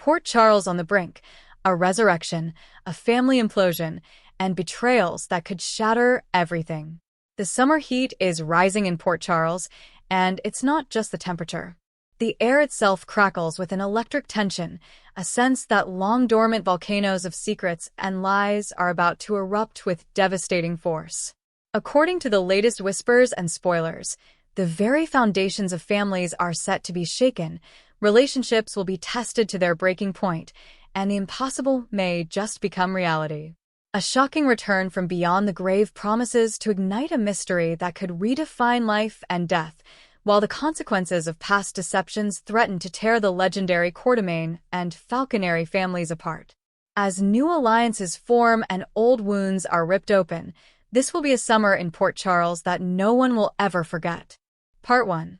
Port Charles on the brink, a resurrection, a family implosion, and betrayals that could shatter everything. The summer heat is rising in Port Charles, and it's not just the temperature. The air itself crackles with an electric tension, a sense that long-dormant volcanoes of secrets and lies are about to erupt with devastating force. According to the latest whispers and spoilers, the very foundations of families are set to be shaken, relationships will be tested to their breaking point, and the impossible may just become reality. A shocking return from beyond the grave promises to ignite a mystery that could redefine life and death, while the consequences of past deceptions threaten to tear the legendary Quatermain and Falconary families apart. As new alliances form and old wounds are ripped open, this will be a summer in Port Charles that no one will ever forget. Part 1.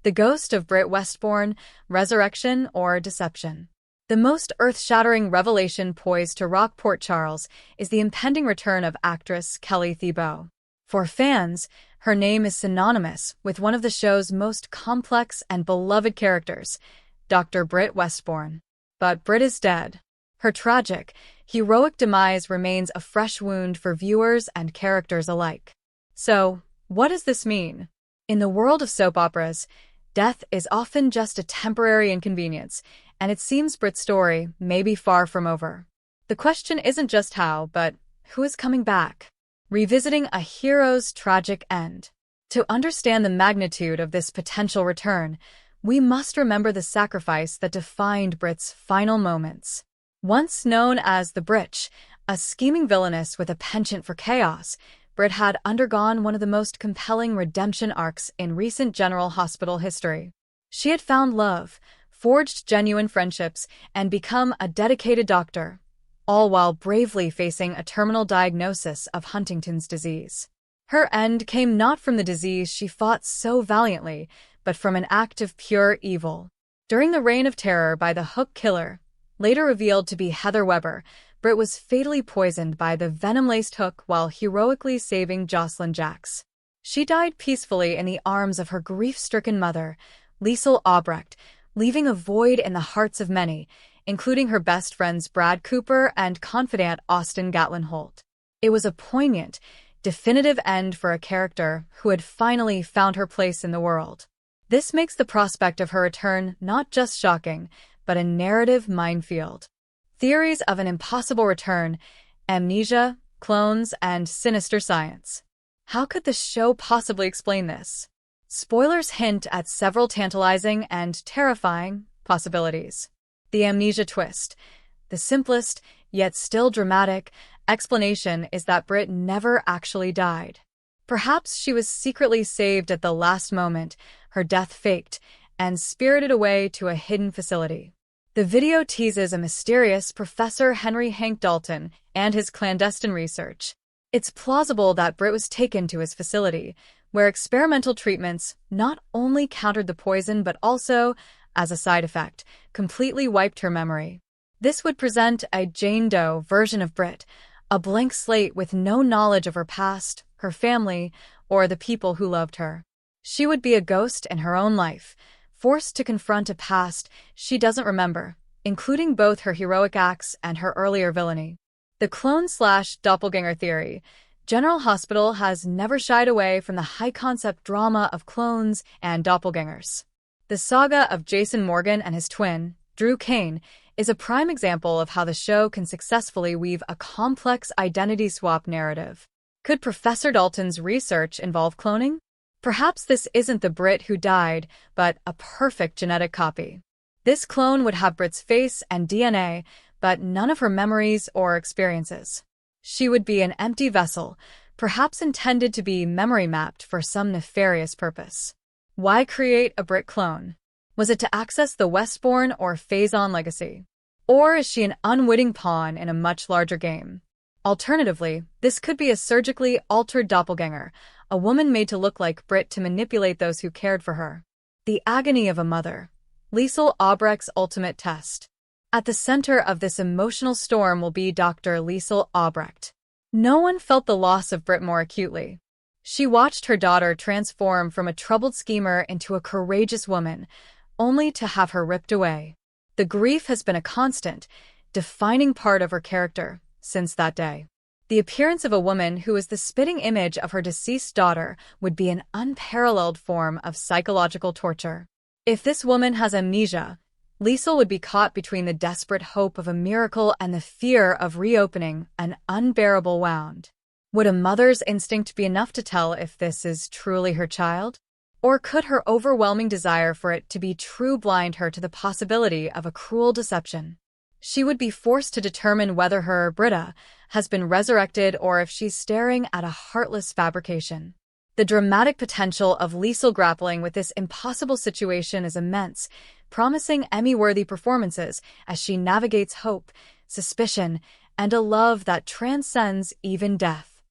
The Ghost of Britt Westbourne, Resurrection or Deception. The most earth-shattering revelation poised to rock Port Charles is the impending return of actress Kelly Thibault. For fans, her name is synonymous with one of the show's most complex and beloved characters, Dr. Britt Westbourne. But Britt is dead. Her tragic, heroic demise remains a fresh wound for viewers and characters alike. So, what does this mean? In the world of soap operas, death is often just a temporary inconvenience, and it seems Britt's story may be far from over. The question isn't just how, but who is coming back? Revisiting a hero's tragic end. To understand the magnitude of this potential return, we must remember the sacrifice that defined Britt's final moments. Once known as the Britt, a scheming villainess with a penchant for chaos, Britt had undergone one of the most compelling redemption arcs in recent General Hospital history. She had found love, forged genuine friendships, and become a dedicated doctor, all while bravely facing a terminal diagnosis of Huntington's disease. Her end came not from the disease she fought so valiantly, but from an act of pure evil. During the Reign of Terror by the Hook Killer, later revealed to be Heather Weber, Britt was fatally poisoned by the venom-laced hook while heroically saving Jocelyn Jacks. She died peacefully in the arms of her grief-stricken mother, Liesl, leaving a void in the hearts of many, including her best friends Brad Cooper and confidant Austin Gatlin Holt. It was a poignant, definitive end for a character who had finally found her place in the world. This makes the prospect of her return not just shocking, but a narrative minefield. Theories of an impossible return, amnesia, clones, and sinister science. How could the show possibly explain this? Spoilers hint at several tantalizing and terrifying possibilities. The amnesia twist. The simplest, yet still dramatic, explanation is that Britt never actually died. Perhaps she was secretly saved at the last moment, her death faked, and spirited away to a hidden facility. The video teases a mysterious Professor Henry Hank Dalton and his clandestine research. It's plausible that Britt was taken to his facility, where experimental treatments not only countered the poison but also, as a side effect, completely wiped her memory. This would present a Jane Doe version of Britt, a blank slate with no knowledge of her past, her family, or the people who loved her. She would be a ghost in her own life, forced to confront a past she doesn't remember, including both her heroic acts and her earlier villainy. The clone/doppelganger theory. General Hospital has never shied away from the high-concept drama of clones and doppelgangers. The saga of Jason Morgan and his twin, Drew Kane, is a prime example of how the show can successfully weave a complex identity swap narrative. Could Professor Dalton's research involve cloning? Perhaps this isn't the Britt who died, but a perfect genetic copy. This clone would have Britt's face and DNA, but none of her memories or experiences. She would be an empty vessel, perhaps intended to be memory-mapped for some nefarious purpose. Why create a Britt clone? Was it to access the Westbourne or Faison legacy? Or is she an unwitting pawn in a much larger game? Alternatively, this could be a surgically altered doppelganger, a woman made to look like Britt to manipulate those who cared for her. The agony of a mother. Liesl Albrecht's ultimate test. At the center of this emotional storm will be Dr. Liesl Albrecht. No one felt the loss of Britt more acutely. She watched her daughter transform from a troubled schemer into a courageous woman, only to have her ripped away. The grief has been a constant, defining part of her character since that day. The appearance of a woman who is the spitting image of her deceased daughter would be an unparalleled form of psychological torture. If this woman has amnesia, Liesl would be caught between the desperate hope of a miracle and the fear of reopening an unbearable wound. Would a mother's instinct be enough to tell if this is truly her child? Or could her overwhelming desire for it to be true blind her to the possibility of a cruel deception? She would be forced to determine whether her Britta has been resurrected or if she's staring at a heartless fabrication. The dramatic potential of Liesl grappling with this impossible situation is immense, promising Emmy-worthy performances as she navigates hope, suspicion, and a love that transcends even death.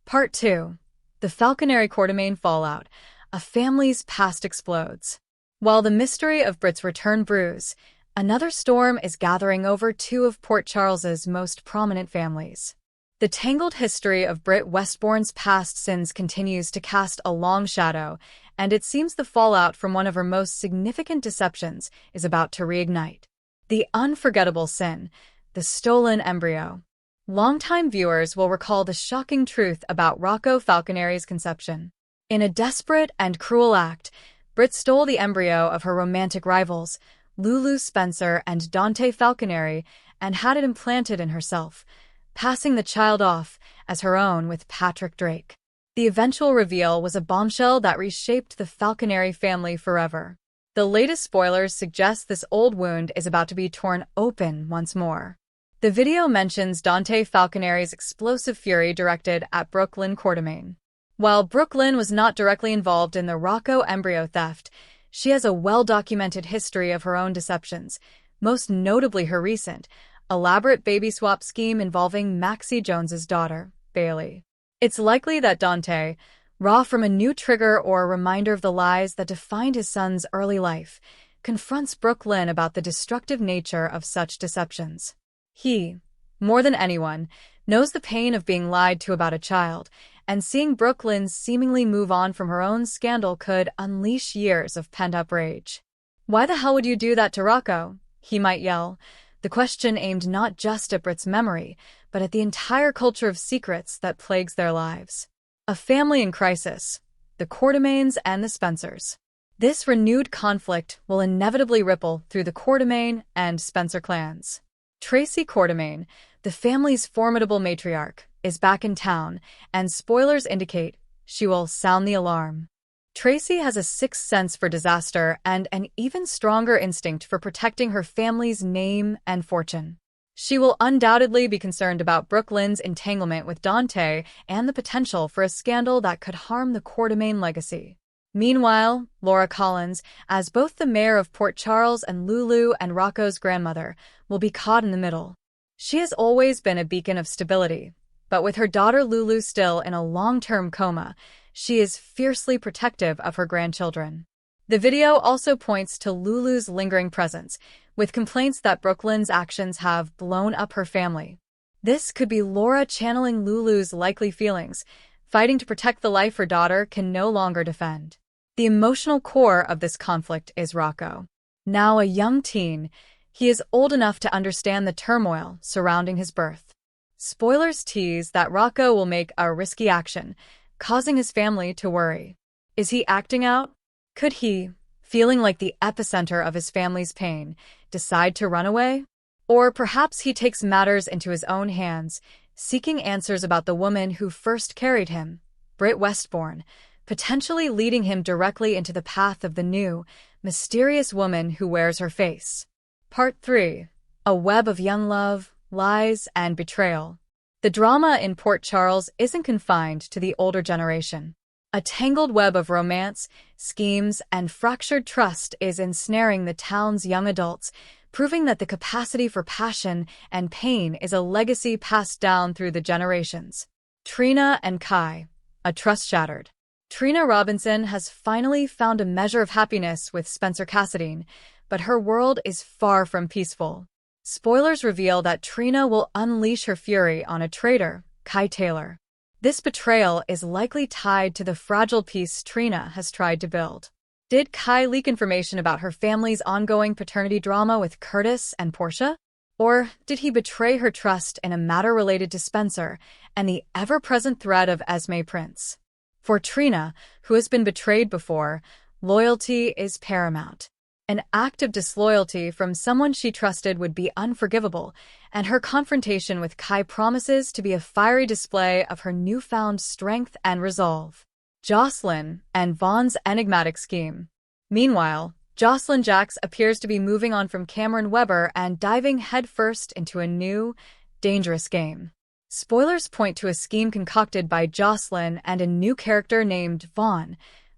Part 2. The Falconeri Quartermain Fallout. A family's past explodes. While the mystery of Britt's return brews, another storm is gathering over two of Port Charles's most prominent families. The tangled history of Britt Westbourne's past sins continues to cast a long shadow, and it seems the fallout from one of her most significant deceptions is about to reignite. The unforgettable sin, the stolen embryo. Longtime viewers will recall the shocking truth about Rocco Falconeri's conception. In a desperate and cruel act, Britt stole the embryo of her romantic rivals, Lulu Spencer and Dante Falconeri, and had it implanted in herself, passing the child off as her own with Patrick Drake. The eventual reveal was a bombshell that reshaped the Falconeri family forever. The latest spoilers suggest this old wound is about to be torn open once more. The video mentions Dante Falconeri's explosive fury directed at Brooklyn Quartermain. While Brooklyn was not directly involved in the Rocco embryo theft, she has a well-documented history of her own deceptions, most notably her recent, elaborate baby swap scheme involving Maxie Jones's daughter, Bailey. It's likely that Dante, raw from a new trigger or a reminder of the lies that defined his son's early life, confronts Brooklyn about the destructive nature of such deceptions. He, more than anyone, knows the pain of being lied to about a child, and seeing Brooklyn seemingly move on from her own scandal could unleash years of pent-up rage. "Why the hell would you do that to Rocco?" he might yell, the question aimed not just at Britt's memory, but at the entire culture of secrets that plagues their lives. A family in crisis, the Quartermains and the Spencers. This renewed conflict will inevitably ripple through the Quartermain and Spencer clans. Tracy Quartermain, the family's formidable matriarch, is back in town, and spoilers indicate she will sound the alarm. Tracy has a sixth sense for disaster and an even stronger instinct for protecting her family's name and fortune. She will undoubtedly be concerned about Brooklyn's entanglement with Dante and the potential for a scandal that could harm the Quartermain legacy. Meanwhile, Laura Collins, as both the mayor of Port Charles and Lulu and Rocco's grandmother, will be caught in the middle. She has always been a beacon of stability, but with her daughter Lulu still in a long-term coma, she is fiercely protective of her grandchildren. The video also points to Lulu's lingering presence, with complaints that Brooklyn's actions have blown up her family. This could be Laura channeling Lulu's likely feelings, fighting to protect the life her daughter can no longer defend. The emotional core of this conflict is Rocco. Now a young teen, he is old enough to understand the turmoil surrounding his birth. Spoilers tease that Rocco will make a risky action, causing his family to worry. Is he acting out? Could he, feeling like the epicenter of his family's pain, decide to run away? Or perhaps he takes matters into his own hands, seeking answers about the woman who first carried him, Britt Westbourne, potentially leading him directly into the path of the new, mysterious woman who wears her face. Part 3. A web of young love, lies, and betrayal. The drama in Port Charles isn't confined to the older generation. A tangled web of romance, schemes, and fractured trust is ensnaring the town's young adults, proving that the capacity for passion and pain is a legacy passed down through the generations. Trina and Kai. A trust shattered. Trina Robinson has finally found a measure of happiness with Spencer Cassadine, but her world is far from peaceful. Spoilers reveal that Trina will unleash her fury on a traitor, Kai Taylor. This betrayal is likely tied to the fragile peace Trina has tried to build. Did Kai leak information about her family's ongoing paternity drama with Curtis and Portia? Or did he betray her trust in a matter related to Spencer and the ever-present threat of Esme Prince? For Trina, who has been betrayed before, loyalty is paramount. An act of disloyalty from someone she trusted would be unforgivable, and her confrontation with Kai promises to be a fiery display of her newfound strength and resolve. Jocelyn and Vaughn's enigmatic scheme. Meanwhile, Jocelyn Jacks appears to be moving on from Cameron Weber and diving headfirst into a new, dangerous game. Spoilers point to a scheme concocted by Jocelyn and a new character named Vaughn,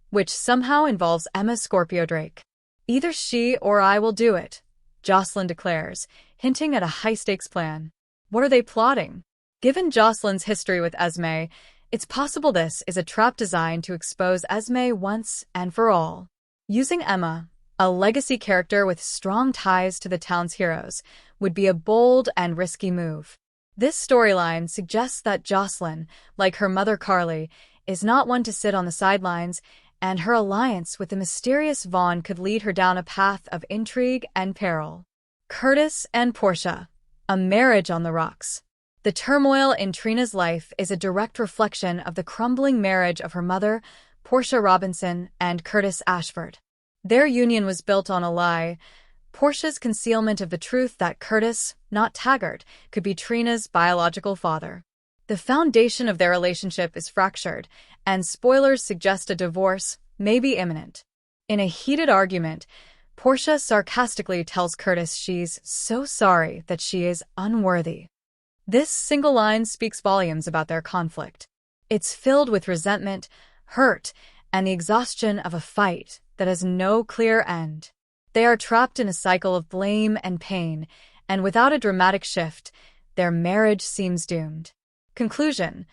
which somehow involves Emma Scorpio Drake. Either she or I will do it, Jocelyn declares, hinting at a high-stakes plan. What are they plotting? Given Jocelyn's history with Esme, it's possible this is a trap designed to expose Esme once and for all. Using Emma, a legacy character with strong ties to the town's heroes, would be a bold and risky move. This storyline suggests that Jocelyn, like her mother Carly, is not one to sit on the sidelines, and her alliance with the mysterious Vaughn could lead her down a path of intrigue and peril. Curtis and Portia, a marriage on the rocks. The turmoil in Trina's life is a direct reflection of the crumbling marriage of her mother, Portia Robinson, and Curtis Ashford. Their union was built on a lie, Portia's concealment of the truth that Curtis, not Taggart, could be Trina's biological father. The foundation of their relationship is fractured, and spoilers suggest a divorce may be imminent. In a heated argument, Portia sarcastically tells Curtis she's so sorry that she is unworthy. This single line speaks volumes about their conflict. It's filled with resentment, hurt, and the exhaustion of a fight that has no clear end. They are trapped in a cycle of blame and pain, and without a dramatic shift, their marriage seems doomed. Conclusion: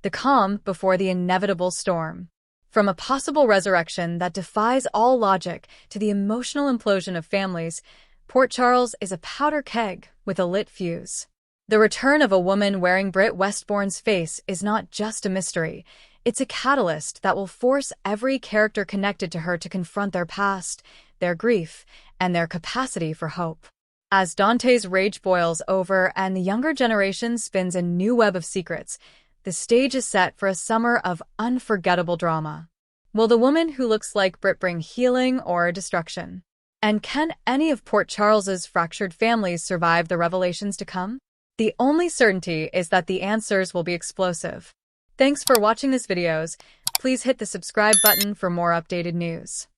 the calm before the inevitable storm. From a possible resurrection that defies all logic to the emotional implosion of families, Port Charles is a powder keg with a lit fuse. The return of a woman wearing Britt Westbourne's face is not just a mystery. It's a catalyst that will force every character connected to her to confront their past, their grief, and their capacity for hope. As Dante's rage boils over and the younger generation spins a new web of secrets, the stage is set for a summer of unforgettable drama. Will the woman who looks like Britt bring healing or destruction? And can any of Port Charles's fractured families survive the revelations to come? The only certainty is that the answers will be explosive. Thanks for watching this videos. Please hit the subscribe button for more updated news.